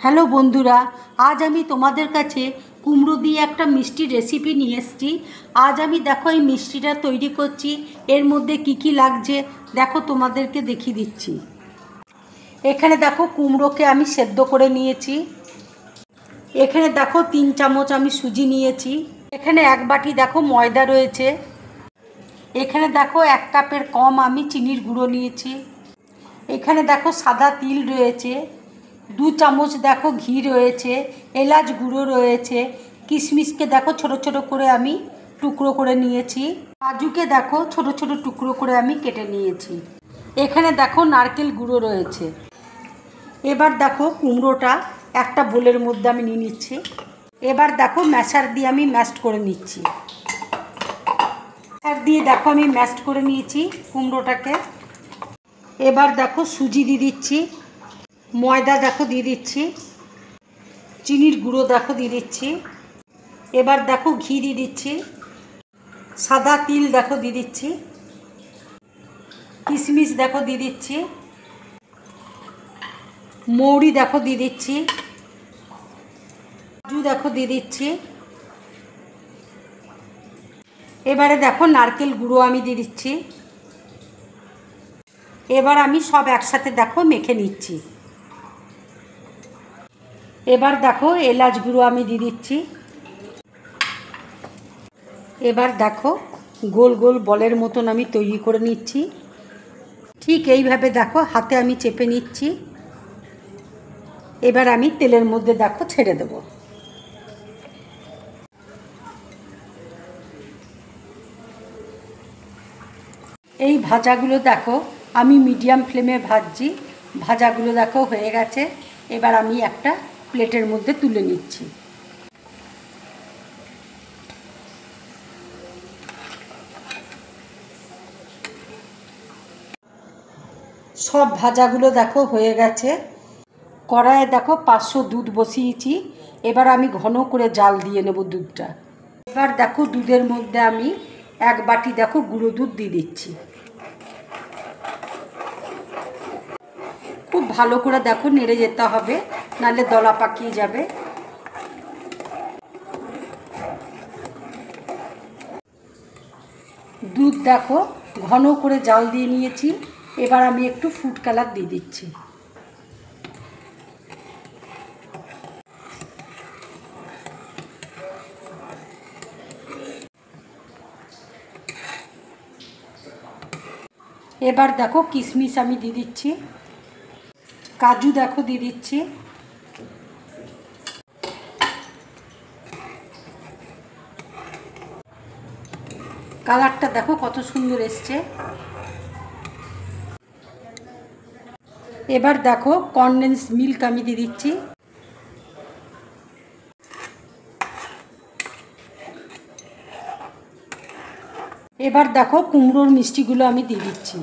Hello বন্ধুরা, আজ আমি তোমাদের কাছে কুমড়ো দিয়ে একটা মিষ্টি রেসিপি নিয়ে এসেছি। আজ আমি দেখো এই মিষ্টিটা তৈরি করছি। এর মধ্যে কি কি লাগছে দেখো, তোমাদেরকে দেখিয়ে দিচ্ছি। এখানে দেখো কুমড়োকে আমি সেদ্ধ করে নিয়েছি। এখানে দেখো 3 চামচ আমি সুজি নিয়েছি। এখানে 1 বাটি দেখো ময়দা রয়েছে। এখানে দেখো 1 কাপের কম আমি চিনির গুঁড়ো নিয়েছি। এখানে দেখো সাদা তিল রয়েছে, 2 চামচ দেখো ঘি রয়েছে, এলাচ গুঁড়ো রয়েছে, কিশমিশকে দেখো ছোট ছোট করে আমি টুকরো করে নিয়েছি, কাজুকে দেখো ছোট ছোট টুকরো করে আমি কেটে নিয়েছি। এখানে দেখো নারকেল গুঁড়ো রয়েছে। এবার দেখো কুমড়োটা একটা বোলের মধ্যে আমি নিয়ে নিচ্ছি। এবার দেখো ম্যাশার দিয়ে আমি ম্যাশড করে নিচ্ছি। ম্যাশার দিয়ে দেখো আমি ম্যাশড করে নিয়েছি কুমড়োটাকে। এবার দেখো সুজি দিয়ে দিচ্ছি, ময়দা দেখো দিয়ে দিচ্ছি, চিনির গুঁড়ো দেখো দিয়ে দিচ্ছি। এবার দেখো ঘি দিয়ে দিচ্ছি, সাদা তিল দেখো দিয়ে দিচ্ছি, কিশমিশ দেখো দিয়ে দিচ্ছি, মৌরি দেখো দিয়ে দিচ্ছি, কাজু দেখো দিয়ে দিচ্ছি। এবারে দেখো নারকেল গুঁড়ো আমি দিয়ে দিচ্ছি। এবার আমি সব একসাথে দেখো মেখে নিচ্ছি। এবার দেখো এলাচ গুঁড়ো আমি দিয়ে দিচ্ছি। এবার দেখো গোল গোল বলের মতন আমি তৈরি করে নিচ্ছি। ঠিক এইভাবে দেখো হাতে আমি চেপে নিচ্ছি। এবার আমি তেলের মধ্যে দেখো ছেড়ে দেব। এই ভাজাগুলো দেখো আমি মিডিয়াম ফ্লেমে ভাজছি। ভাজাগুলো দেখো হয়ে গেছে। এবার আমি একটা প্লেটের মধ্যে তুলে নিচ্ছি। সব ভাজাগুলো দেখো হয়ে গেছে। কড়াইয়ে দেখো 500 দুধ বসিয়েছি। এবার আমি ঘন করে জাল দিয়ে নেব দুধটা। এবার দেখো দুধের মধ্যে আমি 1 বাটি দেখো গুঁড়ো দুধ দিয়ে দিচ্ছি। খুব ভালো করে দেখো নেড়ে যেতে হবে, নাহলে দলা পাকিয়ে যাবে। দুধ দেখো ঘন করে জাল দিয়ে নিয়েছি। এবার আমি একটু ফুড কালার দিয়ে দিচ্ছি। এবার দেখো কিশমিশ আমি দিয়ে দিচ্ছি, কাজু দেখো দিয়ে দিচ্ছি। কালারটা দেখো কত সুন্দর এসছে। এবার দেখো কনডেন্স মিল্ক আমি দিয়ে দিচ্ছি। এবার দেখো কুমড়োর মিষ্টিগুলো আমি দিয়ে দিচ্ছি।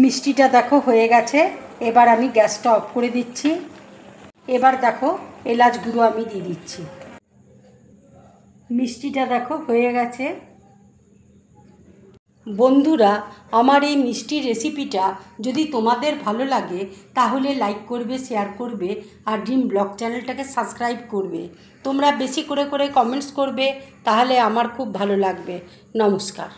মিষ্টিটা দেখো হয়ে গেছে। এবার আমি গ্যাসটা অফ করে দিচ্ছি। এবার দেখো এলাচ গুঁড়ো আমি দিয়ে দিচ্ছি। মিষ্টিটা দেখো হয়ে গেছে। বন্ধুরা, আমার এই মিষ্টির রেসিপিটা যদি তোমাদের ভালো লাগে তাহলে লাইক করবে, শেয়ার করবে আর ড্রিম ব্লগ চ্যানেলটাকে সাবস্ক্রাইব করবে। তোমরা বেশি করে কমেন্টস করবে, তাহলে আমার খুব ভালো লাগবে। নমস্কার।